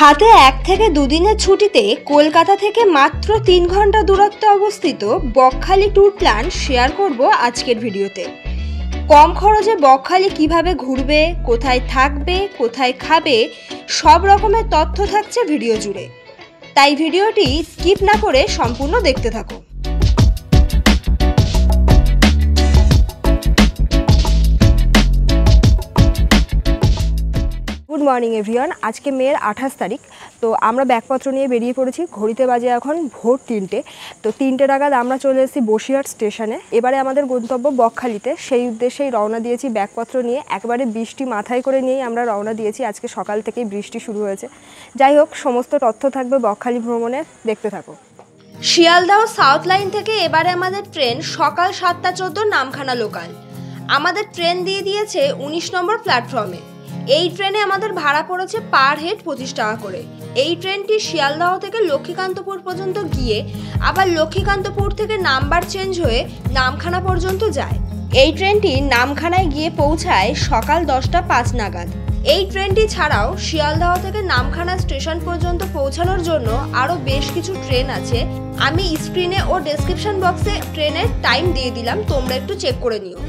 হাতে 1 থেকে 2 দিনের ছুটিতে কলকাতা থেকে মাত্র 3 ঘন্টা দূরত্বে অবস্থিত বকখালি ট্যুর প্ল্যান শেয়ার করব আজকের ভিডিওতে। কম খরচে বকখালি কিভাবে ঘুরবে, কোথায় থাকবে, কোথায় খাবে, সব রকমের তথ্য থাকছে ভিডিও জুড়ে। তাই ভিডিওটি স্কিপ না করে সম্পূর্ণ দেখতে থাকো। Good morning everyone. আজকে মের 28 তারিখ। তো আমরা ব্যাগপত্র নিয়ে বেরিয়ে পড়েছি। ঘড়িতে বাজে এখন ভোর 3টে। তো 3টে নাগাদ আমরা চলে এসেছি বসিরহাট স্টেশনে। এবারে আমাদের গন্তব্য বকখালিতে। সেই উদ্দেশ্যেই রওনা দিয়েছি ব্যাগপত্র নিয়ে। একবারে বৃষ্টি মাথায় করে নিয়েই আমরা রওনা দিয়েছি। আজকে সকাল থেকেই বৃষ্টি শুরু হয়েছে। যাই হোক, সমস্ত তথ্য থাকবে বকখালি ভ্রমণে, দেখতে থাকো। শিয়ালদহ সাউথ লাইন থেকে এবারে আমাদের ট্রেন সকাল 7:14 নামখানা লোকাল। আমাদের ট্রেন দিয়ে দিয়েছে 19 নম্বর প্ল্যাটফর্মে। এই ট্রেনে আমাদের ভাড়া পড়েছে পার হেড 25 টাকা করে। এই ট্রেনটি শিয়ালদহ থেকে লক্ষ্মীকান্তপুর পর্যন্ত গিয়ে আবার লক্ষ্মীকান্তপুর থেকে নাম্বার চেঞ্জ হয়ে নামখানা পর্যন্ত যায়। এই ট্রেনটি নামখানায় গিয়ে পৌঁছায় সকাল 10:05 নাগাদ। এই ট্রেনটি ছাড়াও শিয়ালদহ থেকে নামখানা স্টেশন পর্যন্ত পৌঁছানোর জন্য আরও বেশ কিছু ট্রেন আছে। আমি স্ক্রিনে ও ডেসক্রিপশন বক্সে ট্রেনের টাইম দিয়ে দিলাম, তোমরা একটু চেক করে নিও।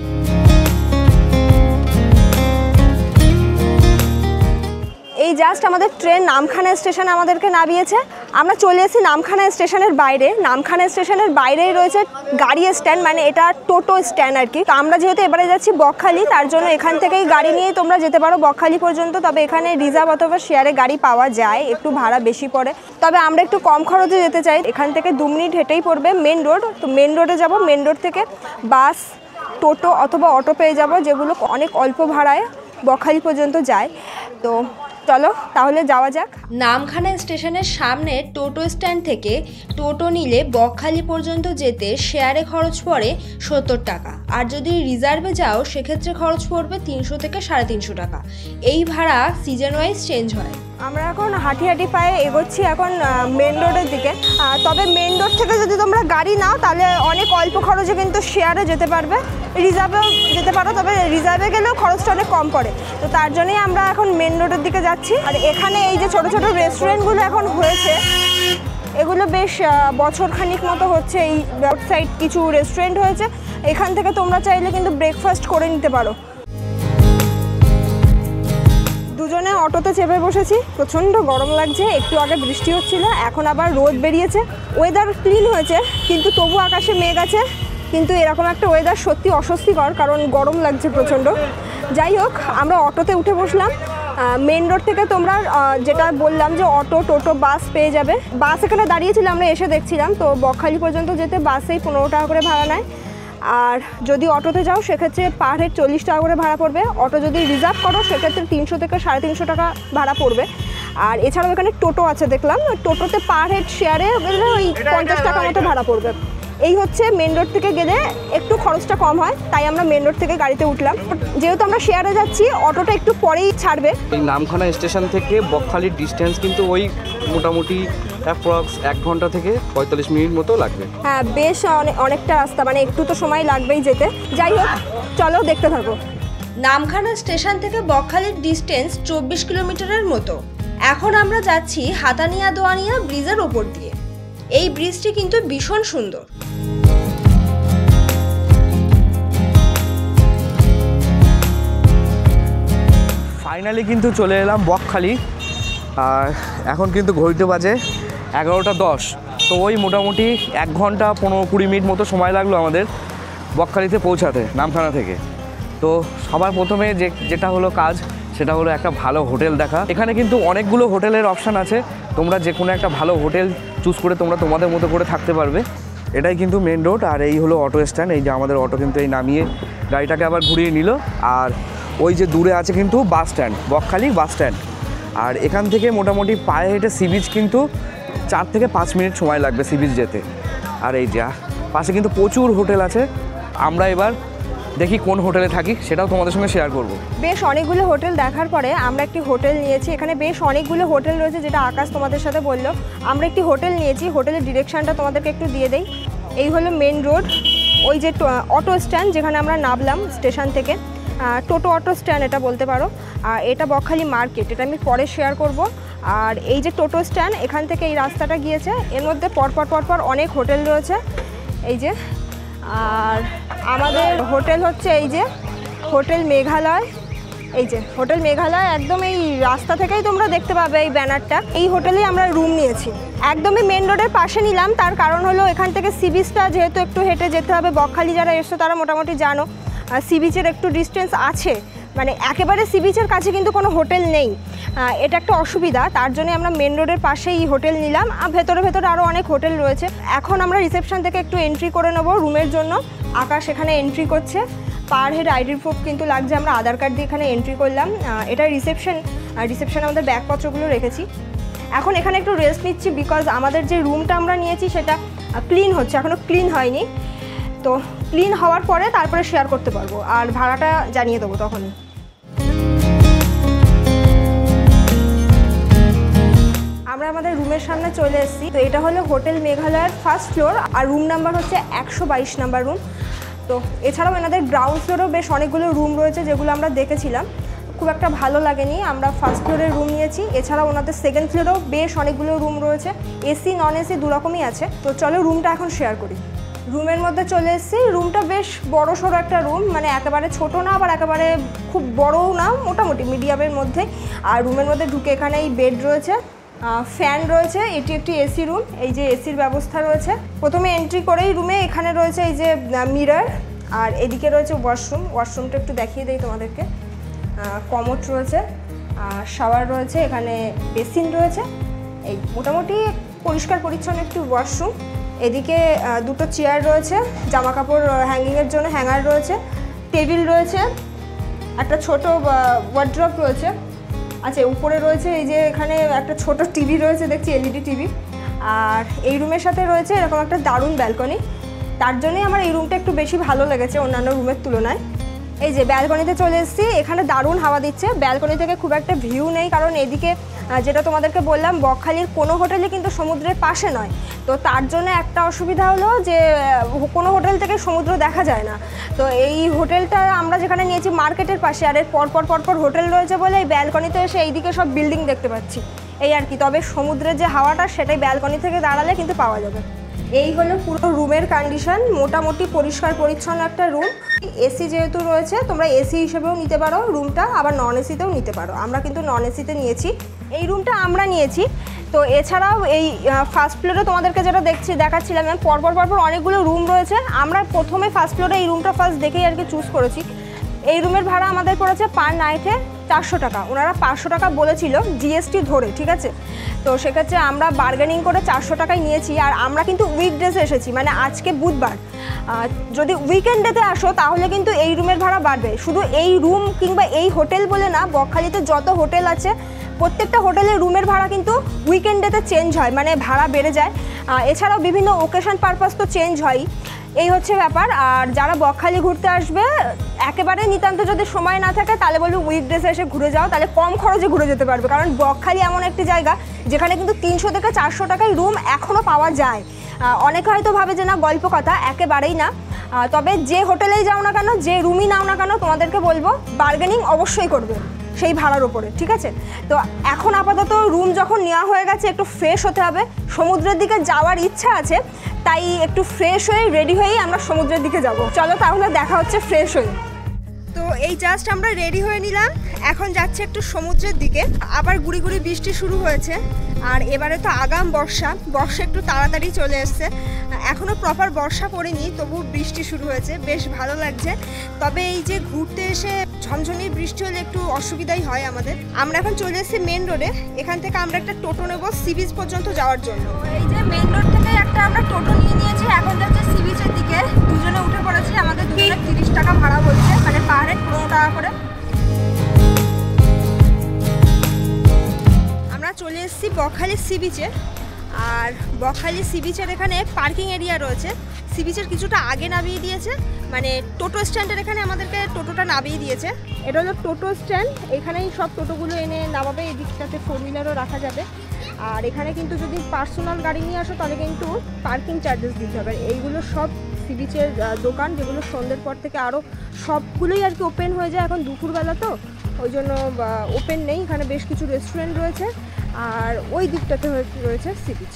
এই জাস্ট আমাদের ট্রেন নামখানা স্টেশনে আমাদেরকে নামিয়েছে। আমরা চলে এসেছি নামখানা স্টেশনের বাইরে। নামখানা স্টেশনের বাইরেই রয়েছে গাড়ি স্ট্যান্ড, মানে এটা টোটো স্ট্যান্ড আর কি। তো আমরা যেহেতু এবারে যাচ্ছি বকখালি, তার জন্য এখান থেকেই গাড়ি নিয়ে তোমরা যেতে পারো বকখালি পর্যন্ত। তবে এখানে রিজার্ভ অথবা শেয়ারে গাড়ি পাওয়া যায়, একটু ভাড়া বেশি পড়ে। তবে আমরা একটু কম খরচে যেতে চাই। এখান থেকে 2 মিনিট হেঁটেই পড়বে মেন রোড। তো মেন রোডে যাব। মেন রোড থেকে বাস, টোটো অথবা অটো পেয়ে যাব, যেগুলো অনেক অল্প ভাড়ায় বকখালি পর্যন্ত যায়। তো চলো তাহলে যাওয়া যাক। নামখানা স্টেশনের সামনে টোটো স্ট্যান্ড থেকে টোটো নিলে বকখালি পর্যন্ত যেতে শেয়ারে খরচ পড়ে 70 টাকা। আর যদি রিজার্ভে যাও সেক্ষেত্রে খরচ পড়বে 300 থেকে 350 টাকা। এই ভাড়া সিজন ওয়াইজ চেঞ্জ হয়। আমরা এখন হাঁটি পায়ে এগোচ্ছি এখন মেন রোডের দিকে। তবে মেন রোড থেকে যদি তোমরা গাড়ি নাও তাহলে অনেক অল্প খরচে কিন্তু শেয়ারে যেতে পারবে। রিজার্ভেও যেতে পারো, তবে রিজার্ভে গেলেও খরচটা অনেক কম পড়ে। তো তার জন্যই আমরা এখন মেন রোডের দিকে যাচ্ছি। আর এখানে এই যে ছোট ছোট রেস্টুরেন্টগুলো এখন হয়েছে, এগুলো বেশ বছরখানিক মতো হচ্ছে। এই রোড সাইড কিছু রেস্টুরেন্ট হয়েছে, এখান থেকে তোমরা চাইলে কিন্তু ব্রেকফাস্ট করে নিতে পারো। দুজনে অটোতে চেপে বসেছি। প্রচণ্ড গরম লাগছে। একটু আগে বৃষ্টি হচ্ছিল, এখন আবার রোদ বেরিয়েছে। ওয়েদার ক্লিন হয়েছে, কিন্তু তবু আকাশে মেঘ আছে। কিন্তু এরকম একটা ওয়েদার সত্যি অস্বস্তিকর, কারণ গরম লাগছে প্রচণ্ড। যাই হোক, আমরা অটোতে উঠে বসলাম। মেন রোড থেকে তোমরা যেটা বললাম যে অটো, টোটো, বাস পেয়ে যাবে। বাস এখানে দাঁড়িয়েছিল, আমরা এসে দেখছিলাম। তো বকখালি পর্যন্ত যেতে বাসেই 15 টাকা করে ভাড়া নেয়। আর যদি অটোতে যাও সেক্ষেত্রে পার হেড 40 টাকা করে ভাড়া পড়বে। অটো যদি রিজার্ভ করো সেক্ষেত্রে 300 থেকে 350 টাকা ভাড়া পড়বে। আর এছাড়াও এখানে টোটো আছে দেখলাম। টোটোতে পার হেড শেয়ারে গেলে ওই 50 টাকা মতো ভাড়া পড়বে। এই হচ্ছে মেন রোড থেকে গেলে একটু খরচটা কম হয়, তাই আমরা মেন রোড থেকে গাড়িতে উঠলাম। যেহেতু আমরা শেয়ারে যাচ্ছি, অটোটা একটু পরেই ছাড়বে। এই নামখানা স্টেশন থেকে বকখালির ডিস্টেন্স কিন্তু ওই মোটামুটি অ্যাপ্রক্স 1 ঘন্টা থেকে 45 মিনিট মতো লাগবে। হ্যাঁ, বেশ অনেকটা রাস্তা, মানে একটু তো সময় লাগবেই যেতে। যাই হোক, চলো দেখতে থাকো। নামখানা স্টেশন থেকে বকখালির ডিস্টেন্স 24 কিলোমিটারের মতো। এখন আমরা যাচ্ছি হাতানিয়া দোয়ানিয়া ব্রিজের ওপর দিয়ে। এই ব্রিজটি কিন্তু ভীষণ সুন্দর। ফাইনালি কিন্তু চলে এলাম বকখালি। আর এখন কিন্তু ঘড়িতে বাজে 11:10। তো ওই মোটামুটি 1 ঘন্টা 15-20 মিনিট মতো সময় লাগলো আমাদের বকখালিতে পৌঁছাতে নামখানা থেকে। তো সবার প্রথমে যেটা হলো কাজ, সেটা হলো একটা ভালো হোটেল দেখা। এখানে কিন্তু অনেকগুলো হোটেলের অপশান আছে। তোমরা যে কোনো একটা ভালো হোটেল চুজ করে তোমরা তোমাদের মতো করে থাকতে পারবে। এটাই কিন্তু মেন রোড। আর এই হলো অটো স্ট্যান্ড। এই যে আমাদের অটো কিন্তু এই নামিয়ে গাড়িটাকে আবার ঘুরিয়ে নিল। আর ওই যে দূরে আছে কিন্তু bus stand, Bakkhali bus stand. আর এখান থেকে মোটামুটি পায়ে হেঁটে সি বিচ কিন্তু 4 থেকে 5 মিনিট সময় লাগবে সি বিচ যেতে। আর এই যা পাশে কিন্তু প্রচুর হোটেল আছে। আমরা এবার দেখি কোন হোটেলে থাকি, সেটাও তোমাদের সঙ্গে শেয়ার করব। বেশ অনেকগুলো হোটেল দেখার পরে আমরা একটি হোটেল নিয়েছি। এখানে বেশ অনেকগুলো হোটেল রয়েছে, যেটা আকাশ তোমাদের সাথে বললো। আমরা একটি হোটেল নিয়েছি। হোটেলের ডিরেকশানটা তোমাদেরকে একটু দিয়ে দেই। এই হলো মেন রোড। ওই যে অটো স্ট্যান্ড যেখানে আমরা নামলাম স্টেশন থেকে, টোটো অটো স্ট্যান্ড এটা বলতে পারো। আর এটা বকখালি মার্কেট, এটা আমি পরে শেয়ার করব। আর এই যে টোটো স্ট্যান্ড, এখান থেকে এই রাস্তাটা গিয়েছে, এর মধ্যে পরপর অনেক হোটেল রয়েছে এই যে। আর আমাদের হোটেল হচ্ছে এই যে হোটেল মেঘালয়, এই যে হোটেল মেঘালয়, একদম এই রাস্তা থেকেই তোমরা দেখতে পাবে এই ব্যানারটা। এই হোটেলেই আমরা রুম নিয়েছি, একদমই মেন রোডের পাশে নিলাম। তার কারণ হলো এখান থেকে সি বিচটা যেহেতু একটু হেঁটে যেতে হবে, বকখালি যারা এসছো তারা মোটামুটি জানো সি বিচের একটু ডিস্টেন্স আছে, মানে একেবারে সি বিচের কাছে কিন্তু কোনো হোটেল নেই, এটা একটা অসুবিধা। তার জন্য আমরা মেন রোডের পাশেই হোটেল নিলাম। ভেতরে আরও অনেক হোটেল রয়েছে। এখন আমরা রিসেপশন থেকে একটু এন্ট্রি করে নেবো রুমের জন্য। আকাশ এখানে এন্ট্রি করছে, পার হেড আইডি প্রুফ কিন্তু লাগছে, আমরা আধার কার্ড দিয়ে এখানে এন্ট্রি করলাম। এটা রিসেপশন আমাদের ব্যাগপত্রগুলো রেখেছি। এখন এখানে একটু রেস্ট নিচ্ছি, বিকজ আমাদের যে রুমটা আমরা নিয়েছি সেটা ক্লিন হচ্ছে, এখনও ক্লিন হয়নি। তো ক্লিন হওয়ার পরে তারপরে শেয়ার করতে পারবো, আর ভাড়াটা জানিয়ে দেবো তখনই। আমরা আমাদের রুমের সামনে চলে এসেছি। তো এটা হলো হোটেল মেঘালয়ের ফার্স্ট ফ্লোর, আর রুম নাম্বার হচ্ছে 122 নাম্বার রুম। তো এছাড়াও এনাদের গ্রাউন্ড ফ্লোরেও বেশ অনেকগুলো রুম রয়েছে, যেগুলো আমরা দেখেছিলাম, খুব একটা ভালো লাগেনি। আমরা ফার্স্ট ফ্লোরের রুম নিয়েছি। এছাড়াও ওনাদের সেকেন্ড ফ্লোরেও বেশ অনেকগুলো রুম রয়েছে, এসি নন এসি দুরকমই আছে। তো চলো রুমটা এখন শেয়ার করি। রুমের মধ্যে চলে এসেছি। রুমটা বেশ বড় সড়ো একটা রুম, মানে একেবারে ছোট না আবার একেবারে খুব বড়ও না, মোটামুটি মিডিয়ামের মধ্যে। আর রুমের মধ্যে ঢুকে এখানে এই বেড রয়েছে, ফ্যান রয়েছে, এটি একটি এসি রুম, এই যে এসির ব্যবস্থা রয়েছে। প্রথমে এন্ট্রি করেই রুমে এখানে রয়েছে এই যে মিরর, আর এদিকে রয়েছে ওয়াশরুমটা একটু দেখিয়ে দিই তোমাদেরকে। কমোড রয়েছে, শাওয়ার রয়েছে, এখানে বেসিন রয়েছে, এই মোটামুটি পরিষ্কার পরিচ্ছন্ন একটি ওয়াশরুম। এদিকে দুটো চেয়ার রয়েছে, জামা কাপড় হ্যাঙ্গিংয়ের জন্য হ্যাঙ্গার রয়েছে, টেবিল রয়েছে, একটা ছোট ওয়ার্ড্রপ রয়েছে। আচ্ছা, উপরে রয়েছে এই যে এখানে একটা ছোট টিভি রয়েছে, দেখছি এলইডি টিভি। আর এই রুমের সাথে রয়েছে এরকম একটা দারুণ ব্যালকনি, তার জন্যই আমার এই রুমটা একটু বেশি ভালো লেগেছে অন্যান্য রুমের তুলনায়। এই যে ব্যালকনিতে চলে এসেছি, এখানে দারুণ হাওয়া দিচ্ছে। ব্যালকনি থেকে খুব একটা ভিউ নেই, কারণ এদিকে যেটা তোমাদেরকে বললাম, বকখালির কোনো হোটেলই কিন্তু সমুদ্রের পাশে নয়। তো তার জন্য একটা অসুবিধা হলো যে কোনো হোটেল থেকে সমুদ্র দেখা যায় না। তো এই হোটেলটা আমরা যেখানে নিয়েছি মার্কেটের পাশে, আর এর পরপর হোটেল রয়েছে বলে এই ব্যালকনিতে এসে এইদিকে সব বিল্ডিং দেখতে পাচ্ছি, এই আর কি। তবে সমুদ্রের যে হাওয়াটা সেটাই ব্যালকনি থেকে দাঁড়ালে কিন্তু পাওয়া যাবে। এই হলো পুরো রুমের কন্ডিশন, মোটামুটি পরিষ্কার পরিচ্ছন্ন একটা রুম। এসি যেহেতু রয়েছে, তোমরা এসি হিসেবেও নিতে পারো রুমটা, আবার নন এসিতেও নিতে পারো। আমরা কিন্তু নন এসিতে নিয়েছি, এই রুমটা আমরা নিয়েছি। তো এছাড়াও এই ফার্স্ট ফ্লোরে তোমাদেরকে যেটা দেখাচ্ছিলাম, পরপর অনেকগুলো রুম রয়েছে। আমরা প্রথমে ফার্স্ট ফ্লোরে এই রুমটা ফার্স্ট দেখেই আর কি চুজ করেছি। এই রুমের ভাড়া আমাদের পড়েছে পার নাইটে 400 টাকা। ওনারা 500 টাকা বলেছিল জিএসটি ধরে, ঠিক আছে। তো সেক্ষেত্রে আমরা বার্গেনিং করে 400 টাকায় নিয়েছি। আর আমরা কিন্তু উইকডেজে এসেছি, মানে আজকে বুধবার। যদি উইকেন্ডেতে আসো তাহলে কিন্তু এই রুমের ভাড়া বাড়বে। শুধু এই রুম কিংবা এই হোটেল বলে না, বকখালিতে যত হোটেল আছে প্রত্যেকটা হোটেলের রুমের ভাড়া কিন্তু উইকেন্ডেতে চেঞ্জ হয়, মানে ভাড়া বেড়ে যায়। এছাড়াও বিভিন্ন ওকেশন পারপাস তো চেঞ্জ হয়, এই হচ্ছে ব্যাপার। আর যারা বকখালি ঘুরতে আসবে, একেবারে নিতান্ত যদি সময় না থাকে তাহলে বলবো উইকডেসে এসে ঘুরে যাও, তাহলে কম খরচে ঘুরে যেতে পারবে। কারণ বকখালি এমন একটি জায়গা যেখানে কিন্তু 300 থেকে 400 টাকায় রুম এখনও পাওয়া যায়। অনেকে হয়তো ভাবে যে না গল্প কথা, একেবারেই না। তবে যে হোটেলেই যাও না কেন, যে রুমই নাও না কেন, তোমাদেরকে বলবো বার্গেনিং অবশ্যই করবে সেই ভাড়ার ওপরে, ঠিক আছে। তো এখন আপাতত রুম যখন নেওয়া হয়ে গেছে, একটু ফ্রেশ হতে হবে। সমুদ্রের দিকে যাওয়ার ইচ্ছা আছে, তাই একটু ফ্রেশ হয়ে রেডি হয়েই আমরা সমুদ্রের দিকে যাব। চলো তাহলে দেখা হচ্ছে ফ্রেশ হয়ে। তো এই জাস্ট আমরা রেডি হয়ে নিলাম, এখন যাচ্ছে একটু সমুদ্রের দিকে। আবার গুড়ি গুড়ি বৃষ্টি শুরু হয়েছে, আর এবারে তো আগাম বর্ষা একটু তাড়াতাড়ি চলে এসছে। এখনও প্রপার বর্ষা পড়েনি, তবু বৃষ্টি শুরু হয়েছে, বেশ ভালো লাগছে। তবে এই যে ঘুরতে এসে ঝমঝমিয়ে বৃষ্টি হলে একটু অসুবিধাই হয় আমাদের। আমরা এখন চলে এসেছি মেন রোডে, এখান থেকে আমরা একটা টোটো নেব সি বিচ পর্যন্ত যাওয়ার জন্য। এই যে মেন রোড থেকে একটা আমরা টোটো নিয়ে নিয়েছি, এখন যাচ্ছে সি বিচের দিকে। দুজনে উঠে পড়েছি, আমাদের দুজনে 30 টাকা ভাড়া বলছে, মানে পার হেড 15 টাকা করে। আমরা চলে এসেছি বকখালি সি বিচে। আর বকখালি সি বিচের এখানে পার্কিং এরিয়া রয়েছে, সি বিচের কিছুটা আগে নামিয়ে দিয়েছে, মানে টোটো স্ট্যান্ডের এখানে আমাদেরকে টোটোটা নামিয়ে দিয়েছে। এটা হলো টোটো স্ট্যান্ড, এখানেই সব টোটোগুলো এনে নামাবে, এই দিকটাতে 4 হুইলারও রাখা যাবে। আর এখানে কিন্তু যদি পার্সোনাল গাড়ি নিয়ে আসো তাহলে কিন্তু পার্কিং চার্জেস দিতে হবে। এইগুলো সব সি বিচের দোকান, যেগুলো সন্ধ্যের পর থেকে আরও সবগুলোই আর কি ওপেন হয়ে যায়। এখন দুপুরবেলা তো ওই জন্য ওপেন নেই। এখানে বেশ কিছু রেস্টুরেন্ট রয়েছে, আর ওই দিকটাতে রয়েছে সি বিচ।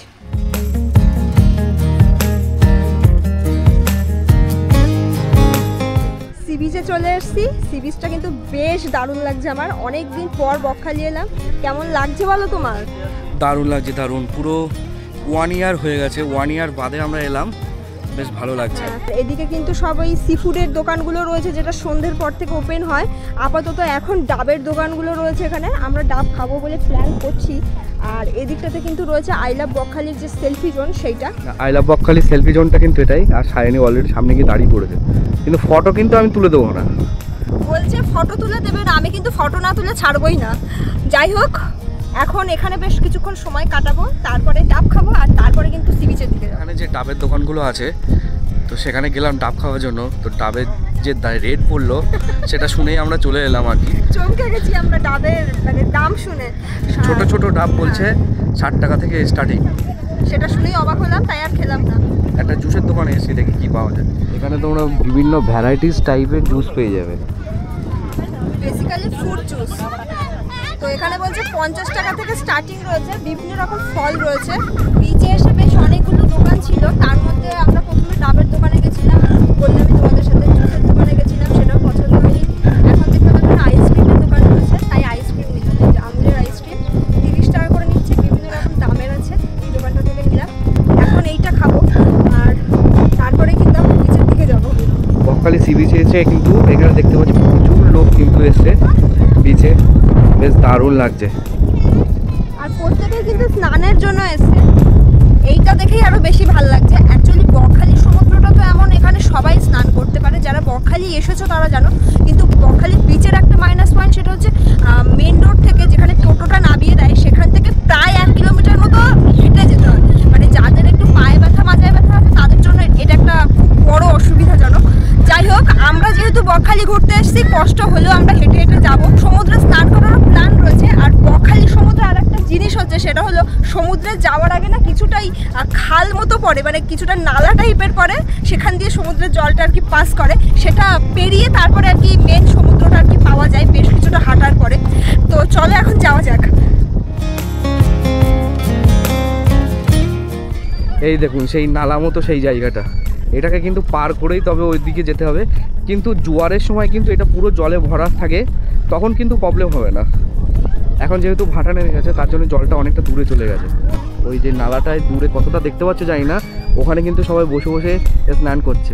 সি বিচে চলে এসেছি। সি বিচটা কিন্তু বেশ দারুণ লাগছে আমার, অনেক দিন পর বকখালি এলাম। কেমন লাগছে বলো তোমার? দারুণ লাগছে, দারুণ। পুরো 1 ইয়ার হয়ে গেছে, 1 ইয়ার বাদে আমরা এলাম, বেশ ভালো লাগছে। এদিকে কিন্তু সব ওই সি ফুডের দোকানগুলো রয়েছে, যেটা সন্ধ্যের পর থেকে ওপেন হয়। আপাতত এখন ডাবের দোকানগুলো রয়েছে এখানে, আমরা ডাব খাবো বলে প্ল্যান করছি। আর এদিকটাতে কিন্তু রয়েছে আই লাভ বকখালির যে সেলফি জোন, সেইটা। আই লাভ বকখালি সেলফি জোনটা কিন্তু এটাই। আর সায়নী অলরেডি সামনে গিয়ে দাঁড়িয়ে পড়েছে, কিন্তু ফটো কিন্তু আমি তুলে দেবো না। বলছে ফটো তুলে দেবে না, আমি কিন্তু ফটো না তুলে ছাড়বই না। যাই হোক, এখন এখানে বেশ কিছুক্ষণ সময় কাটাবো, তারপরে ডাব খাবো, আর তারপরে কিন্তু সি বিচের দিকে যাবো। এখানে যে ডাবের দোকানগুলো আছে, তো সেখানে গেলাম ডাব খাওয়ার জন্য। তো ডাবের যে রেট পড়লো সেটা শুনেই আমরা চলে এলাম আর কি। চমকে গেছি আমরা ডাবের মানে দাম শুনে। ছোট ছোট ডাব বলছে 60 টাকা থেকে স্টার্টিং। সেটা শুনেই অবাক হলাম, তাই আর খেলাম না। একটা জুসের দোকানে এসে দেখি কি পাওয়া যায়। এখানে তোমরা বিভিন্ন ভ্যারাইটিস টাইপের জুস পেয়ে যাবে, বেসিক্যালি ফ্রুট জুস। তো এখানে বলছে 50 টাকা থেকে স্টার্টিং রয়েছে, বিভিন্ন রকম ফল রয়েছে। বিচে এসে বেশ অনেকগুলো দোকান ছিল, তার মধ্যে আমরা প্রথমে ডাবের দোকানে গেছিলাম, বললামই তোমাদের সাথে। জুসের দোকানে গেছিলাম, সেটাও পছন্দ হয়নি। এখন দেখলাম একটা আইসক্রিমের দোকান রয়েছে, তাই আইসক্রিম নিলাম। আমুলের আইসক্রিম 30 টাকা করে নিচ্ছে, বিভিন্ন রকম দামের আছে। এই দোকানটা থেকে নিলাম। এখন এইটা খাবো, আর তারপরে কিন্তু আমরা বিচের দিকে যাবো। বকখালি সি বিচে এসে কিন্তু এখানে দেখতে পাচ্ছি প্রচুর লোক কিন্তু এসছে বিচে, বেশ দারুণ লাগছে। আর প্রত্যেকে কিন্তু স্নানের জন্য এসছে, এইটা দেখেই আরো বেশি ভালো লাগছে। অ্যাকচুয়ালি বকখালি সমুদ্রটা তো এমন, এখানে সবাই স্নান করতে পারে। যারা বকখালি এসেছো তারা জানো, কিন্তু বকখালি বিচের একটা মাইনাস পয়েন্ট, সেটা হচ্ছে মেন রোড থেকে যেখানে টোটোটা নামিয়ে দেয়, সেখান থেকে প্রায় 1 কিলোমিটার মতো হেঁটে যেতে হয়। মানে যাদের একটু পায়ে ব্যথা মাজায় ব্যথা আছে তাদের জন্য এটা একটা খুব বড় অসুবিধাজনক। যাই হোক, আমরা যেহেতু বকখালি ঘুরতে এসেছি, কষ্ট হলেও আমরা হেঁটে হেঁটে যাবো। সমুদ্রে স্নান করারও প্ল্যান রয়েছে। আর বকখালি সমুদ্রে আর একটা জিনিস হচ্ছে, সেটা হলো সমুদ্রে যাওয়ার আগে না কিছুটাই খাল মতো পড়ে, মানে কিছুটা নালা টাইপের পড়ে, সেখান দিয়ে সমুদ্রের জলটা আর কি পাস করে। সেটা পেরিয়ে তারপরে আর কি মেন সমুদ্রটা আর কি পাওয়া যায়, বেশ কিছুটা হাঁটার পরে। তো চলো এখন যাওয়া যাক। এই দেখুন সেই নালা মতো সেই জায়গাটা, এটাকে কিন্তু পার করেই তবে ওই দিকে যেতে হবে। কিন্তু জোয়ারের সময় কিন্তু এটা পুরো জলে ভরা থাকে, তখন কিন্তু প্রবলেম হবে না। এখন যেহেতু ভাটা নেমে গেছে, তার জন্য জলটা অনেকটা দূরে চলে গেছে। ওই যে নালাটায় দূরে কতটা দেখতে পাচ্ছ জানি না, ওখানে কিন্তু সবাই বসে বসে স্নান করছে।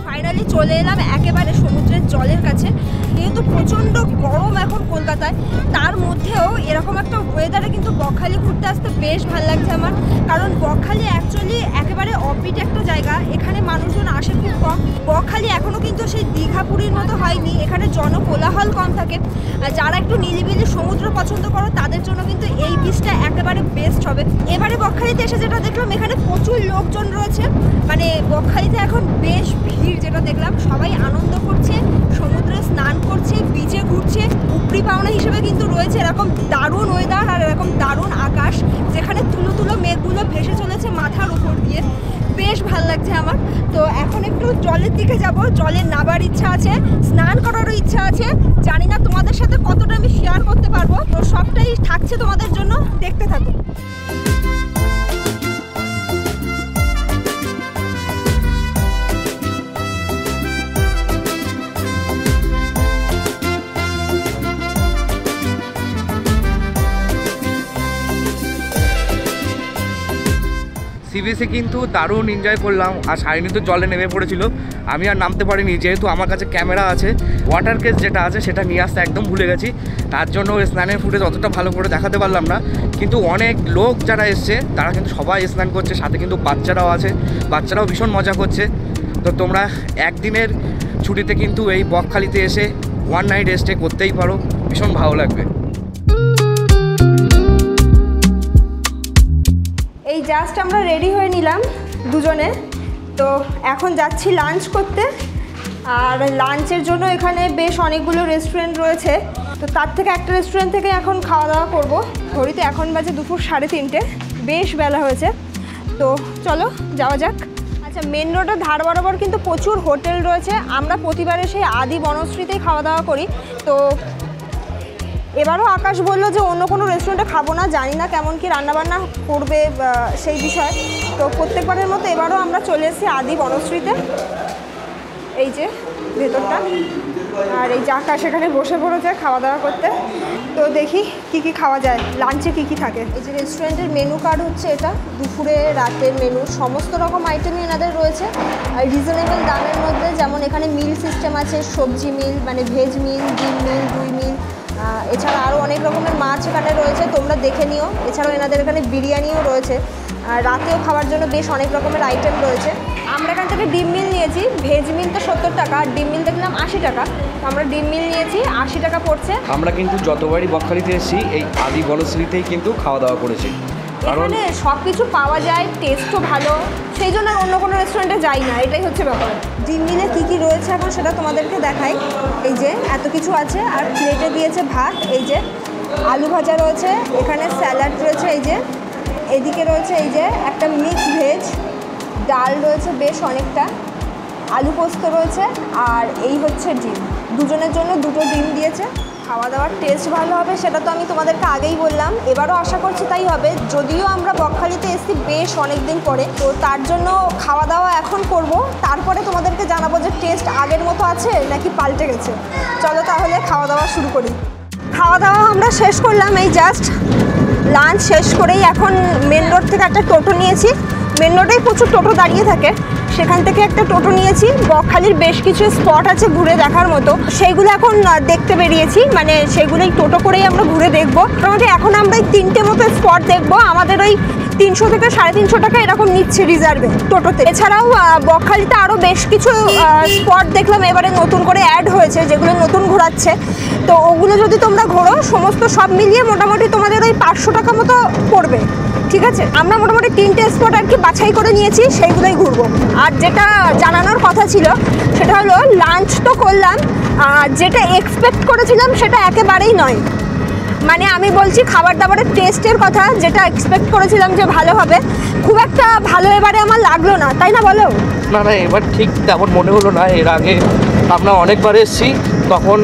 ফাইনালি চলে এলাম একেবারে সমুদ্রের জলের কাছে। যেহেতু প্রচণ্ড গরম এখন কলকাতায়, তার মধ্যেও এরকম একটা ওয়েদারে কিন্তু বকখালি ঘুরতে আসতে বেশ ভালো লাগছে আমার। কারণ বকখালি অ্যাকচুয়ালি একেবারে অফবিট একটা জায়গা, এখানে মানুষজন আসে খুব কম। বকখালি এখনও কিন্তু সেই দীঘা পুরীর মতো হয়নি, এখানে জনকোলাহল কম থাকে। যারা একটু নিরিবিলি সমুদ্র পছন্দ করো তাদের জন্য কিন্তু এই বিচটা একেবারে বেস্ট হবে। এবারে বকখালিতে এসে যেটা দেখলাম, এখানে প্রচুর লোকজন রয়েছে। মানে বকখালিতে এখন বেশ ভিড়, যেটা দেখলাম সবাই আনন্দ করছে, সমুদ্রে স্নান করছে, বিচে ঘুরছে। উপরি পাওনা হিসেবে কিন্তু রয়েছে এরকম দারুণ ওয়েদার আর এরকম দারুণ আকাশ, যেখানে তুলো তুলো মেঘগুলো ভেসে চলেছে মাথার উপর দিয়ে। বেশ ভালো লাগছে আমার। তো এখন একটু জলের দিকে যাব, জলে নাবার ইচ্ছা আছে, স্নান করারও ইচ্ছা আছে। জানি না তোমাদের সাথে কতটা আমি শেয়ার করতে পারবো, তো সবটাই থাকছে তোমাদের জন্য, দেখতে থাকো। সি বিচে কিন্তু দারুণ এনজয় করলাম। আর সায়নী তো জলে নেমে পড়েছিল, আমি আর নামতে পারিনি, যেহেতু আমার কাছে ক্যামেরা আছে। ওয়াটার কেস যেটা আছে সেটা নিয়ে আসতে একদম ভুলে গেছি, তার জন্য ওই স্নানের ফুটেজ অতটা ভালো করে দেখাতে পারলাম না। কিন্তু অনেক লোক যারা এসছে তারা কিন্তু সবাই স্নান করছে, সাথে কিন্তু বাচ্চারাও আছে, বাচ্চারাও ভীষণ মজা করছে। তো তোমরা একদিনের ছুটিতে কিন্তু এই বকখালিতে এসে 1 নাইট স্টে করতেই পারো, ভীষণ ভালো লাগবে। এই জাস্ট আমরা রেডি হয়ে নিলাম দুজনে, তো এখন যাচ্ছি লাঞ্চ করতে। আর লাঞ্চের জন্য এখানে বেশ অনেকগুলো রেস্টুরেন্ট রয়েছে, তো তার থেকে একটা রেস্টুরেন্ট থেকে এখন খাওয়া দাওয়া করবো। ঘড়িতে এখন বাজে দুপুর 3:30, বেশ বেলা হয়েছে। তো চলো যাওয়া যাক। আর আচ্ছা, মেন রোডের ধার বরাবর কিন্তু প্রচুর হোটেল রয়েছে। আমরা প্রতিবারে সেই আদি বনশ্রীতেই খাওয়া দাওয়া করি। তো এবারও আকাশ বললো যে অন্য কোনো রেস্টুরেন্টে খাবো না, জানি না কেমন কি রান্নাবান্না করবে সেই বিষয়ে। তো প্রত্যেকবারের মতো এবারও আমরা চলে এসেছি আদি বনশ্রীতে। এই যে ভেতরটা, আর এই যে আকাশ এখানে বসে পড়েছে খাওয়া দাওয়া করতে। তো দেখি কি কি খাওয়া যায়, লাঞ্চে কি কি থাকে। এই যে রেস্টুরেন্টের মেনু কার্ড হচ্ছে এটা, দুপুরে রাতের মেনু সমস্ত রকম আইটেমই এনাদের রয়েছে আর রিজনেবল দামের মধ্যে। যেমন এখানে মিল সিস্টেম আছে, সবজি মিল মানে ভেজ মিল, ডিম মিল, দুই মিল, এছাড়া আরও অনেক রকমের মাছ এখানে রয়েছে, তোমরা দেখে নিও। এছাড়াও এনাদের এখানে বিরিয়ানিও রয়েছে, আর রাতেও খাওয়ার জন্য বেশ অনেক রকমের আইটেম রয়েছে। আমরা এখান থেকে ডিম মিল নিয়েছি, ভেজ মিল তো 70 টাকা, আর ডিম মিল দেখলাম 80 টাকা। তো আমরা ডিম মিল নিয়েছি, 80 টাকা পড়ছে। আমরা কিন্তু যতবারই বকখালিতে এসেছি এই আদি বনশ্রীতেই কিন্তু খাওয়া দাওয়া করেছি, কারণ এখানে সব কিছু পাওয়া যায়, টেস্টও ভালো, সেই জন্য আর অন্য কোনো রেস্টুরেন্টে যাই না, এটাই হচ্ছে ব্যাপার। ডিম মিলে কী কী রয়েছে এখন সেটা তোমাদেরকে দেখাই। এই যে এত কিছু আছে, আর প্লেটে দিয়েছে ভাত, এই যে আলু ভাজা রয়েছে, এখানে স্যালাড রয়েছে, এই যে এদিকে রয়েছে এই যে একটা মিক্স ভেজ, ডাল রয়েছে বেশ অনেকটা, আলু পোস্ত রয়েছে, আর এই হচ্ছে ডিম। দুজনের জন্য দুটো ডিম দিয়েছে। খাওয়া দাওয়ার টেস্ট ভালো হবে সেটা তো আমি তোমাদেরকে আগেই বললাম, এবারও আশা করছি তাই হবে। যদিও আমরা বকখালিতে এসেছি বেশ অনেক দিন পরে, তো তার জন্য খাওয়া দাওয়া এখন করব, তারপরে তোমাদেরকে জানাবো যে টেস্ট আগের মতো আছে নাকি পাল্টে গেছে। চলো তাহলে খাওয়া দাওয়া শুরু করি। খাওয়া দাওয়া আমরা শেষ করলাম, এই জাস্ট লাঞ্চ শেষ করেই এখন মেন রোড থেকে একটা টোটো নিয়েছি। মেন রোডেই প্রচুর টোটো দাঁড়িয়ে থাকে, সেখান থেকে একটা টোটো নিয়েছি। বকখালির বেশ কিছু স্পট আছে ঘুরে দেখার মতো, সেইগুলো এখন দেখতে বেরিয়েছি, মানে সেগুলোই টোটো করেই আমরা ঘুরে দেখবো। মোটামুটি এখন আমরা এই 3টে মতো স্পট দেখবো। আমাদের ওই 300 থেকে 350 টাকা এরকম নিচ্ছে রিজার্ভে টোটোতে। এছাড়াও বকখালিতে আরও বেশ কিছু স্পট দেখলাম এবারে নতুন করে অ্যাড হয়েছে, যেগুলো নতুন ঘোরাচ্ছে। তো ওগুলো যদি তোমরা ঘোরো সমস্ত সব মিলিয়ে মোটামুটি তোমাদের ওই 500 টাকা মতো পড়বে, ঠিক আছে। আমরা মোটামুটি 3টে স্পট আর কি বাছাই করে নিয়েছি, সেইগুলোই ঘুরবো। আর যেটা জানানোর কথা ছিল সেটা হলো লাঞ্চ তো করলাম, যেটা এক্সপেক্ট করেছিলাম সেটা একেবারেই নয়। মানে আমি বলছি খাবার দাবারের টেস্টের কথা, যেটা এক্সপেক্ট করেছিলাম যে ভালো হবে, খুব একটা ভালো এবারে আমার লাগলো না, তাই না বলো? না না, এবার ঠিক তেমন মনে হলো না। এর আগে আমরা অনেকবার এসেছি, তখন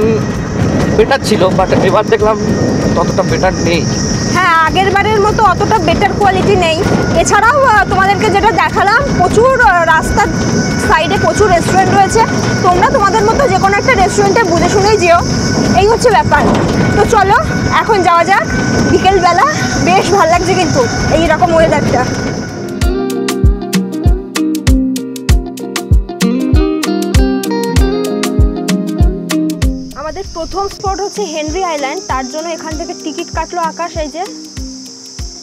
বেটার ছিল, বাট এবার দেখলাম ততটা বেটার নেই। হ্যাঁ, আগের বারের মতো অতটা বেটার কোয়ালিটি নেই। এছাড়াও তোমাদেরকে যেটা দেখালাম, প্রচুর রাস্তার সাইডে প্রচুর রেস্টুরেন্ট রয়েছে, তোমরা তোমাদের মতো যে কোনো একটা রেস্টুরেন্টে বুঝে শুনেই যেও, এই হচ্ছে ব্যাপার। তো চলো এখন যাওয়া যাক। বিকেলবেলা বেশ ভালো লাগছে কিন্তু এইরকম ওয়েদারটা। আমাদের প্রথম স্পট হচ্ছে হেনরি আইল্যান্ড, তার জন্য এখান থেকে টিকিট কাটলো আকাশ, এই যে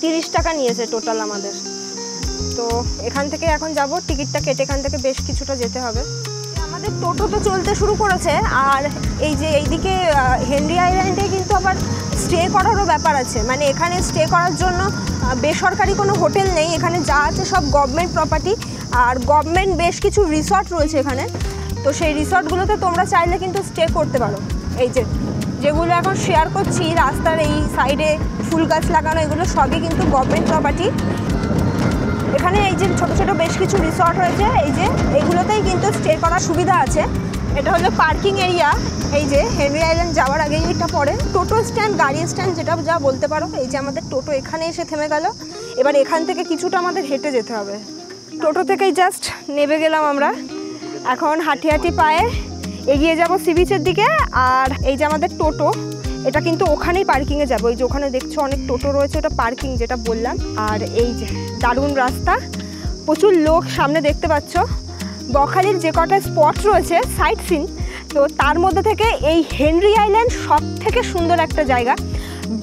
30 টাকা নিয়েছে টোটাল আমাদের। তো এখান থেকে এখন যাব, টিকিটটা কেটে এখান থেকে বেশ কিছুটা যেতে হবে। আমাদের টোটো তো চলতে শুরু করেছে, আর এই যে এইদিকে হেনরি আইল্যান্ডে কিন্তু আবার স্টে করারও ব্যাপার আছে। মানে এখানে স্টে করার জন্য বেসরকারি কোনো হোটেল নেই, এখানে যা আছে সব গভর্নমেন্ট প্রপার্টি, আর গভর্নমেন্ট বেশ কিছু রিসর্ট রয়েছে এখানে। তো সেই রিসর্টগুলোতে তোমরা চাইলে কিন্তু স্টে করতে পারো। এই যে যেগুলো এখন শেয়ার করছি রাস্তার এই সাইডে ফুল গাছ লাগানো, এগুলো সবই কিন্তু গভর্নমেন্ট প্রপার্টি। এখানে এই যে ছোট ছোট বেশ কিছু রিসর্ট রয়েছে, এই যে এইগুলোতেই কিন্তু স্টে করার সুবিধা আছে। এটা হলো পার্কিং এরিয়া, এই যে হেনরি আইল্যান্ড যাওয়ার আগেই এটা পড়ে। টোটো স্ট্যান্ড, গাড়ি স্ট্যান্ড যেটা যা বলতে পারো। এই যে আমাদের টোটো এখানে এসে থেমে গেল, এবার এখান থেকে কিছুটা আমাদের হেঁটে যেতে হবে। টোটো থেকেই জাস্ট নেমে গেলাম আমরা, এখন হাঁটি হাঁটি পায়ে এগিয়ে যাব সি বিচের দিকে। আর এই যে আমাদের টোটো, এটা কিন্তু ওখানেই পার্কিংয়ে যাবো। এই যে ওখানে দেখছো অনেক টোটো রয়েছে, ওটা পার্কিং যেটা বললাম। আর এই যে দারুণ রাস্তা, প্রচুর লোক সামনে দেখতে পাচ্ছ। বকখালির যে কটা স্পট রয়েছে সাইট সিন, তো তার মধ্যে থেকে এই হেনরি আইল্যান্ড সব থেকে সুন্দর একটা জায়গা।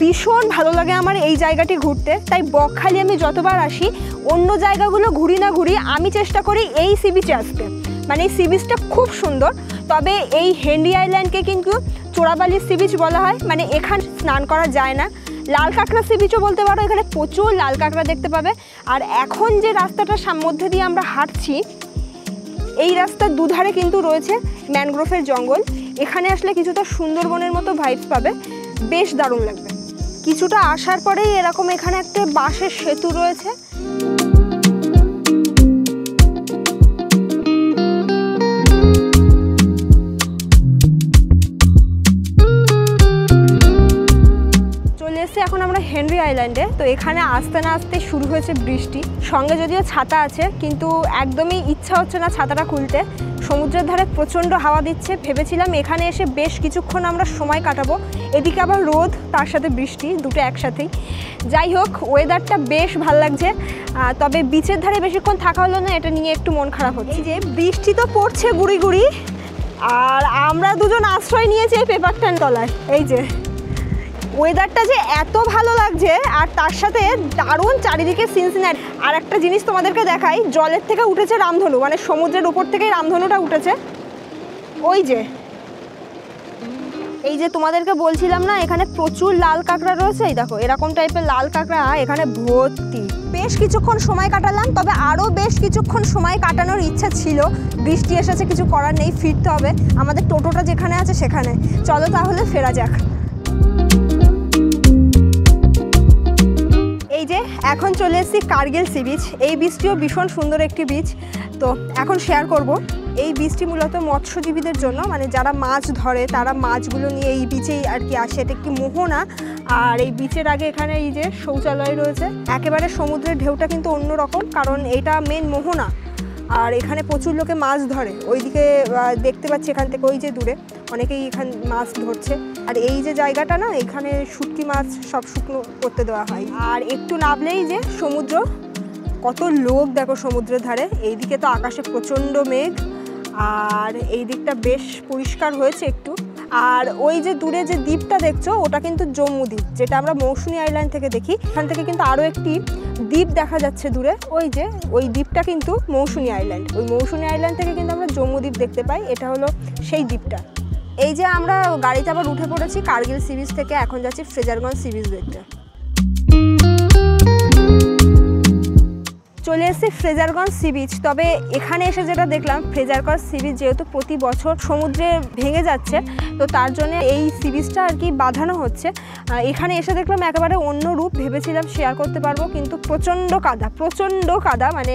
ভীষণ ভালো লাগে আমার এই জায়গাটি ঘুরতে, তাই বকখালি আমি যতবার আসি, অন্য জায়গাগুলো ঘুরি না ঘুরি, আমি চেষ্টা করি এই সি বিচে আসতে। মানে এই সি বিচটা খুব সুন্দর। তবে এই হেনরি আইল্যান্ডকে কিন্তু চোরাবালির সি বিচ বলা হয়, মানে এখানে স্নান করা যায় না। লাল কাঁকড়া সি বিচও বলতে পারো, এখানে প্রচুর লাল কাঁকড়া দেখতে পাবে। আর এখন যে রাস্তাটার মধ্যে দিয়ে আমরা হাঁটছি, এই রাস্তার দুধারে কিন্তু রয়েছে ম্যানগ্রোভের জঙ্গল। এখানে আসলে কিছুটা সুন্দরবনের মতো ভাইবস পাবে, বেশ দারুণ লাগবে। কিছুটা আসার পরেই এরকম এখানে একটা বাঁশের সেতু রয়েছে। আইল্যান্ডে। তো এখানে আসতে না আসতে শুরু হয়েছে বৃষ্টি, সঙ্গে যদিও ছাতা আছে কিন্তু একদমই ইচ্ছা হচ্ছে না ছাতাটা খুলতে। সমুদ্রের ধারে প্রচণ্ড হাওয়া দিচ্ছে, ভেবেছিলাম এখানে এসে বেশ কিছুক্ষণ আমরা সময় কাটাবো, এদিকে আবার রোদ তার সাথে বৃষ্টি দুটো একসাথেই। যাই হোক, ওয়েদারটা বেশ ভালো লাগছে, তবে বিচের ধারে বেশিক্ষণ থাকা হলো না, এটা নিয়ে একটু মন খারাপ হচ্ছে। এই যে বৃষ্টি তো পড়ছে গুড়ি গুড়ি, আর আমরা দুজন আশ্রয় নিয়েছি এই পেপারটার তলায়। এই যে ওয়েদারটা যে এত ভালো লাগছে, আর তার সাথে দারুণ চারিদিকে সিনসিনারি। আর একটা জিনিস তোমাদেরকে দেখাই, জলের থেকে উঠেছে রামধনু, মানে সমুদ্রের উপর থেকেই রামধনুটা উঠেছে। ওই যে এই যে তোমাদেরকে বলছিলাম না এখানে প্রচুর লাল কাঁকড়া রয়েছে, এই দেখো এরকম টাইপের লাল কাঁকড়া এখানে ভর্তি। বেশ কিছুক্ষণ সময় কাটালাম, তবে আরও বেশ কিছুক্ষণ সময় কাটানোর ইচ্ছা ছিল। বৃষ্টি এসেছে, কিছু করার নেই, ফিরতে হবে। আমাদের টোটোটা যেখানে আছে সেখানে, চলো তাহলে ফেরা যাক। এই যে এখন চলে এসেছি কার্গিল সি বিচ। এই বিচটিও ভীষণ সুন্দর একটি বিচ, তো এখন শেয়ার করব। এই বিচটি মূলত মৎস্যজীবীদের জন্য, মানে যারা মাছ ধরে তারা মাছগুলো নিয়ে এই বিচেই আর কি আসে। এটা একটি মোহনা, আর এই বিচের আগে এখানে এই যে শৌচালয় রয়েছে। একেবারে সমুদ্রের ঢেউটা কিন্তু অন্যরকম, কারণ এটা মেন মোহনা, আর এখানে প্রচুর লোকে মাছ ধরে। ওইদিকে দেখতে পাচ্ছি এখান থেকে ওই যে দূরে অনেকেই এখানে মাছ ধরছে। আর এই যে জায়গাটা না, এখানে শুটকি মাছ সব শুকনো করতে দেওয়া হয়। আর একটু নামলেই যে সমুদ্র, কত লোক দেখো সমুদ্রের ধারে। এইদিকে তো আকাশে প্রচণ্ড মেঘ, আর এই দিকটা বেশ পরিষ্কার হয়েছে একটু। আর ওই যে দূরে যে দ্বীপটা দেখছো ওটা কিন্তু জম্মু দ্বীপ, যেটা আমরা মৌসুমী আইল্যান্ড থেকে দেখি। এখান থেকে কিন্তু আরও একটি দ্বীপ দেখা যাচ্ছে দূরে, ওই যে ওই দ্বীপটা কিন্তু মৌসুমী আইল্যান্ড। ওই মৌসুমী আইল্যান্ড থেকে কিন্তু আমরা জম্মু দ্বীপ দেখতে পাই, এটা হলো সেই দ্বীপটা। এই যে আমরা গাড়িতে আবার উঠে পড়েছি কার্গিল সি বিচ থেকে, এখন যাচ্ছি ফ্রেজারগঞ্জ সি বিচ দেখতে। চলে এসেছি ফ্রেজারগঞ্জ সি বিচ। তবে এখানে এসে যেটা দেখলাম, ফ্রেজারগঞ্জ সি বিচ যেহেতু প্রতি বছর সমুদ্রে ভেঙে যাচ্ছে, তো তার জন্য এই সি বিচটা আর কি বাঁধানো হচ্ছে। এখানে এসে দেখলাম একেবারে অন্য রূপ। ভেবেছিলাম শেয়ার করতে পারবো, কিন্তু প্রচণ্ড কাদা, মানে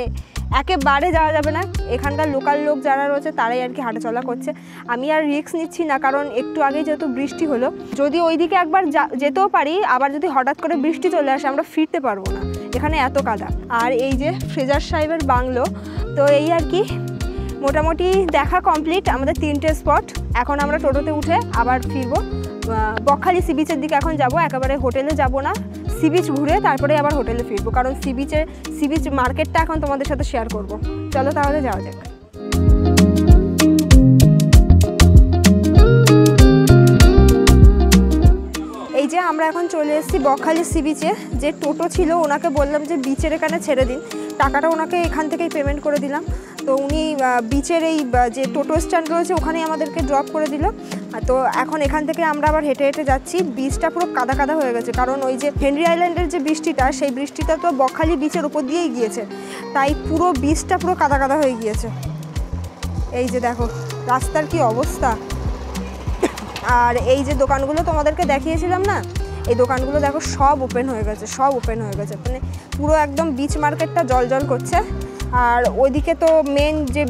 একেবারে যাওয়া যাবে না। এখানকার লোকাল লোক যারা রয়েছে তারাই আর কি হাঁটাচলা করছে। আমি আর রিস্ক নিচ্ছি না, কারণ একটু আগেই যেহেতু বৃষ্টি হলো, যদি ওইদিকে একবার যেতেও পারি, আবার যদি হঠাৎ করে বৃষ্টি চলে আসে আমরা ফিরতে পারবো না, এখানে এত কাদা। আর এই যে ফ্রেজার সাহেবের বাংলো, তো এই আর কি মোটামুটি দেখা কমপ্লিট আমাদের 3টে স্পট। এখন আমরা টোটোতে উঠে আবার ফিরবো বকখালি সি বিচের দিকে। এখন যাব, একেবারে হোটেলে যাব না, সি বিচ ঘুরে তারপরে আবার হোটেলে ফিরবো, কারণ সি বিচ মার্কেটটা এখন তোমাদের সাথে শেয়ার করব। চলো তাহলে যাওয়া যাক। এই যে আমরা এখন চলে এসেছি বকখালি সি বিচে। যে টোটো ছিল ওনাকে বললাম যে বিচের এখানে ছেড়ে দিন, টাকাটা ওনাকে এখান থেকেই পেমেন্ট করে দিলাম। তো উনি বিচের এই যে টোটো স্ট্যান্ড রয়েছে ওখানেই আমাদেরকে ড্রপ করে দিল। তো এখন এখান থেকে আমরা আবার হেঁটে হেঁটে যাচ্ছি। বিচটা পুরো কাদা কাদা হয়ে গেছে, কারণ ওই যে হেনরি আইল্যান্ডের যে বৃষ্টিটা, সেই বৃষ্টিটা তো বকখালি বিচের উপর দিয়েই গিয়েছে, তাই পুরো বিচটা পুরো কাদা কাদা হয়ে গিয়েছে। এই যে দেখো রাস্তার কি অবস্থা। আর এই যে দোকানগুলো তোমাদেরকে দেখিয়েছিলাম না, এই দোকানগুলো দেখো সব ওপেন হয়ে গেছে, মানে পুরো একদম বিচ মার্কেটটা জল করছে। আর ওইদিকে তো মেন যে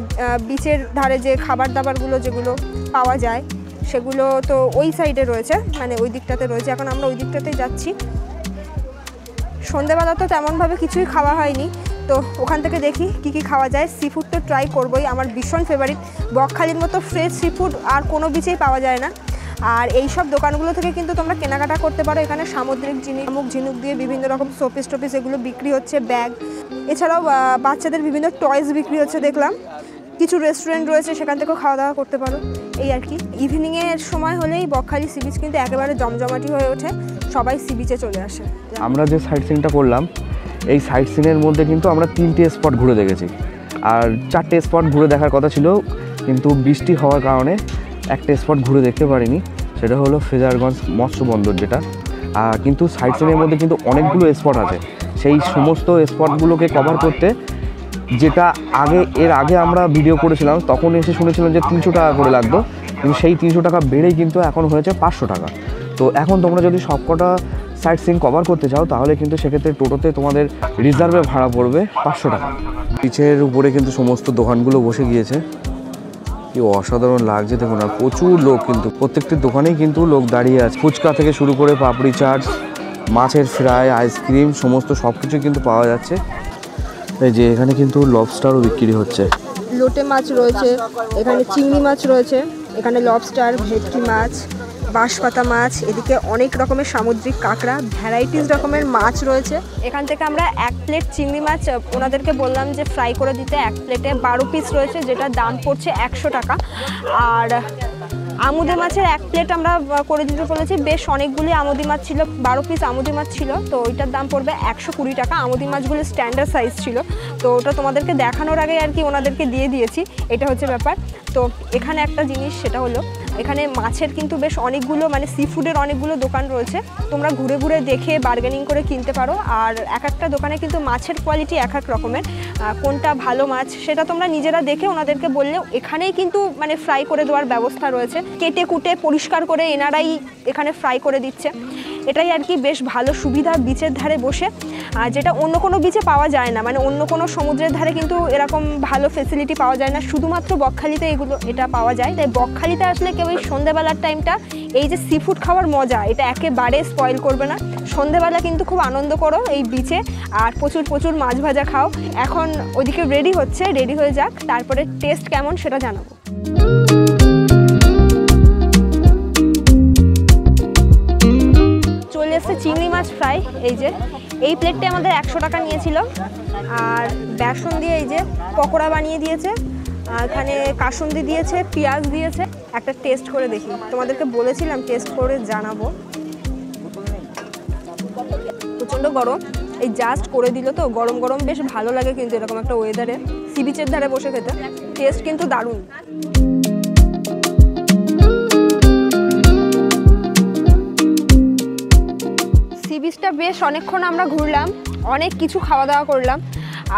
বিচের ধারে যে খাবার দাবারগুলো যেগুলো পাওয়া যায় সেগুলো তো ওই সাইডে রয়েছে, মানে ওই দিকটাতে রয়েছে। এখন আমরা ওই দিকটাতেই যাচ্ছি। সন্ধেবেলা তো তেমনভাবে কিছুই খাওয়া হয়নি, তো ওখান থেকে দেখি কি খাওয়া যায়। সি ফুড তো ট্রাই করবোই, আমার ভীষণ ফেভারিট। বকখালির মতো ফ্রেশ সি ফুড আর কোনো বিচেই পাওয়া যায় না। আর এই সব দোকানগুলো থেকে কিন্তু তোমরা কেনাকাটা করতে পারো। এখানে সামুদ্রিক জিনিস, ঝিনুক দিয়ে বিভিন্ন রকম শোপিস টোপিস এগুলো বিক্রি হচ্ছে, ব্যাগ, এছাড়াও বাচ্চাদের বিভিন্ন টয়েস বিক্রি হচ্ছে দেখলাম। কিছু রেস্টুরেন্ট রয়েছে, সেখান থেকেও খাওয়া দাওয়া করতে পারো, এই আর কি। ইভিনিংয়ের সময় হলেই বকখালি সি বিচ কিন্তু একেবারে জমজমাটি হয়ে ওঠে, সবাই সি বিচে চলে আসে। আমরা যে সাইট সিনটা করলাম, এই সাইট সিনের মধ্যে কিন্তু আমরা 3টে স্পট ঘুরে দেখেছি, আর 4টে স্পট ঘুরে দেখার কথা ছিল, কিন্তু বৃষ্টি হওয়ার কারণে একটা স্পট ঘুরে দেখতে পারিনি, সেটা হলো ফ্রেজারগঞ্জ মৎস্য বন্দর যেটা। কিন্তু সাইট সিনের মধ্যে কিন্তু অনেকগুলো স্পট আছে, সেই সমস্ত স্পটগুলোকে কভার করতে, যেটা এর আগে আমরা ভিডিও করেছিলাম তখন এসে শুনেছিলাম যে 300 টাকা করে লাগতো, কিন্তু সেই 300 টাকা বেড়েই কিন্তু এখন হয়েছে 500 টাকা। তো এখন তোমরা যদি সবকটা সাইট সিন কভার করতে চাও তাহলে কিন্তু সেক্ষেত্রে টোটোতে তোমাদের রিজার্ভে ভাড়া পড়বে 500 টাকা। বিচের উপরে কিন্তু সমস্ত দোকানগুলো বসে গিয়েছে, কি অসাধারণ লাগছে দেখুন। আর প্রচুর লোক, কিন্তু প্রত্যেকটি দোকানেই কিন্তু লোক দাঁড়িয়ে আছে, ফুচকা থেকে শুরু করে পাপড়ি চাট, মাছের ফ্রাই, আইসক্রিম সমস্ত সব কিছু কিন্তু পাওয়া যাচ্ছে। এই যে এখানে কিন্তু লবস্টারও বিক্রি হচ্ছে। লোটে মাছ রয়েছে, এখানে চিংড়ি মাছ রয়েছে, এখানে লবস্টার, ভেটকি মাছ, বাঁশপাতা মাছ, এদিকে অনেক রকমের সামুদ্রিক কাঁকড়া, ভ্যারাইটিস রকমের মাছ রয়েছে। এখান থেকে আমরা 1 প্লেট চিংড়ি মাছ ওনাদেরকে বললাম যে ফ্রাই করে দিতে। 1 প্লেটে 12 পিস রয়েছে, যেটার দাম পড়ছে 100 টাকা। আর আমুদে মাছের 1 প্লেট আমরা করে দিতে বলেছি। বেশ অনেকগুলি আমুদি মাছ ছিল, 12 পিস আমুদি মাছ ছিল, তো ওইটার দাম পড়বে 120 টাকা। আমুদি মাছগুলো স্ট্যান্ডার্ড সাইজ ছিল, তো ওটা তোমাদেরকে দেখানোর আগে আর কি ওনাদেরকে দিয়ে দিয়েছি, এটা হচ্ছে ব্যাপার। তো এখানে একটা জিনিস, সেটা হলো এখানে মাছের কিন্তু বেশ অনেকগুলো মানে সি ফুডের অনেকগুলো দোকান রয়েছে। তোমরা ঘুরে ঘুরে দেখে বার্গেনিং করে কিনতে পারো। আর এক একটা দোকানে কিন্তু মাছের কোয়ালিটি এক এক রকমের, কোনটা ভালো মাছ সেটা তোমরা নিজেরা দেখে ওনাদেরকে বললেও এখানেই কিন্তু মানে ফ্রাই করে দেওয়ার ব্যবস্থা রয়েছে। কেটে কুটে পরিষ্কার করে এনারাই এখানে ফ্রাই করে দিচ্ছে। এটাই আর কি বেশ ভালো সুবিধা বিচের ধারে বসে, যেটা অন্য কোনো বিচে পাওয়া যায় না। মানে অন্য কোনো সমুদ্রের ধারে কিন্তু এরকম ভালো ফেসিলিটি পাওয়া যায় না, শুধুমাত্র বকখালিতে এটা পাওয়া যায়। তাই বকখালিতে আসলে কেউ এই সন্ধ্যেবেলার টাইমটা এই যে সি ফুড খাওয়ার মজা, এটা একেবারে স্পয়েল করবে না। সন্ধ্যেবেলা কিন্তু খুব আনন্দ করো এই বিচে, আর প্রচুর প্রচুর মাছ ভাজা খাও। এখন ওইদিকে রেডি হচ্ছে, রেডি হয়ে যাক, তারপরে টেস্ট কেমন সেটা জানাবো। চলে এসছে চিংড়ি মাছ ফ্রাই। এই যে এই প্লেটটা আমাদের 100 টাকা নিয়েছিল। আর বেসন দিয়ে এই যে পকোড়া বানিয়ে দিয়েছে, এখানে কাসুন্দি দিয়েছে, পেঁয়াজ দিয়েছে। একটা টেস্ট করে দেখি, তোমাদেরকে বলেছিলাম টেস্ট করে জানাবো। প্রচণ্ড গরম, এই জাস্ট করে দিল তো, গরম গরম বেশ ভালো লাগে কিন্তু এরকম একটা ওয়েদারে সি বিচের ধারে বসে খেতে। টেস্ট কিন্তু দারুণ। সি বিচটা বেশ অনেকক্ষণ আমরা ঘুরলাম, অনেক কিছু খাওয়া দাওয়া করলাম।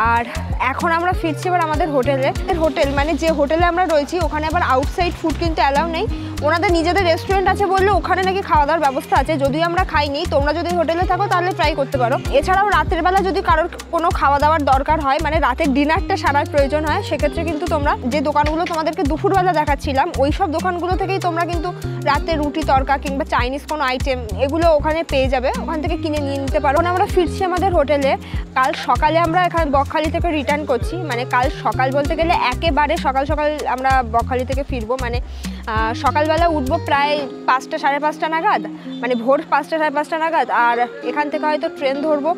আর এখন আমরা ফিরছি এবার আমাদের হোটেলে। হোটেল মানে যে হোটেলে আমরা রয়েছি ওখানে আবার আউটসাইড ফুড কিন্তু অ্যালাউ নেই। ওনাদের নিজেদের রেস্টুরেন্ট আছে বললে ওখানে নাকি খাওয়া দাওয়ার ব্যবস্থা আছে, যদিও আমরা খাইনি। তোমরা যদি হোটেলে থাকো তাহলে ট্রাই করতে পারো। এছাড়াও রাতের বেলা যদি কারোর কোনো খাওয়া দাওয়ার দরকার হয়, মানে রাতের ডিনারটা সারার প্রয়োজন হয়, সেক্ষেত্রে কিন্তু তোমরা যে দোকানগুলো তোমাদেরকে দুপুরবেলা দেখাচ্ছিলাম ওই সব দোকানগুলো থেকেই তোমরা কিন্তু রাতে রুটি তড়কা কিংবা চাইনিজ কোনো আইটেম এগুলো ওখানে পেয়ে যাবে, ওখান থেকে কিনে নিয়ে নিতে পারো। আমরা ফিরছি আমাদের হোটেলে। কাল সকালে আমরা এখানে বকখালি থেকে রিটার্ন করছি, মানে কাল সকাল বলতে গেলে একেবারে সকাল সকাল আমরা বকখালি থেকে ফিরবো। মানে সকালবেলা উঠবো প্রায় 5টা সাড়ে 5টা নাগাদ, মানে ভোর 5টা সাড়ে 5টা নাগাদ। আর এখান থেকে হয়তো ট্রেন ধরবো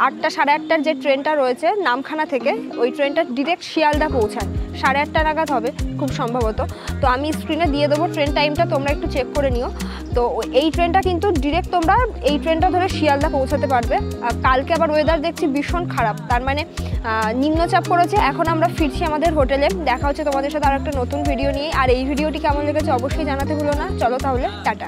8টা সাড়ে 8টার যে ট্রেনটা রয়েছে নামখানা থেকে, ওই ট্রেনটা ডিরেক্ট শিয়ালদা পৌঁছায়, সাড়ে 8টা নাগাদ হবে খুব সম্ভবত। তো আমি স্ক্রিনে দিয়ে দেবো ট্রেন টাইমটা, তোমরা একটু চেক করে নিও। তো এই ট্রেনটা কিন্তু ডিরেক্ট তোমরা এই ট্রেনটা ধরে শিয়ালদা পৌঁছাতে পারবে। কালকে আবার ওয়েদার দেখছি ভীষণ খারাপ, তার মানে নিম্নচাপ পড়েছে। এখন আমরা ফিরছি আমাদের হোটেলে। দেখা হচ্ছে তোমাদের সাথে আর একটা নতুন ভিডিও নিয়ে। আর এই ভিডিওটি কেমন লেগেছে অবশ্যই জানাতে ভুলো না। চলো তাহলে টাটা।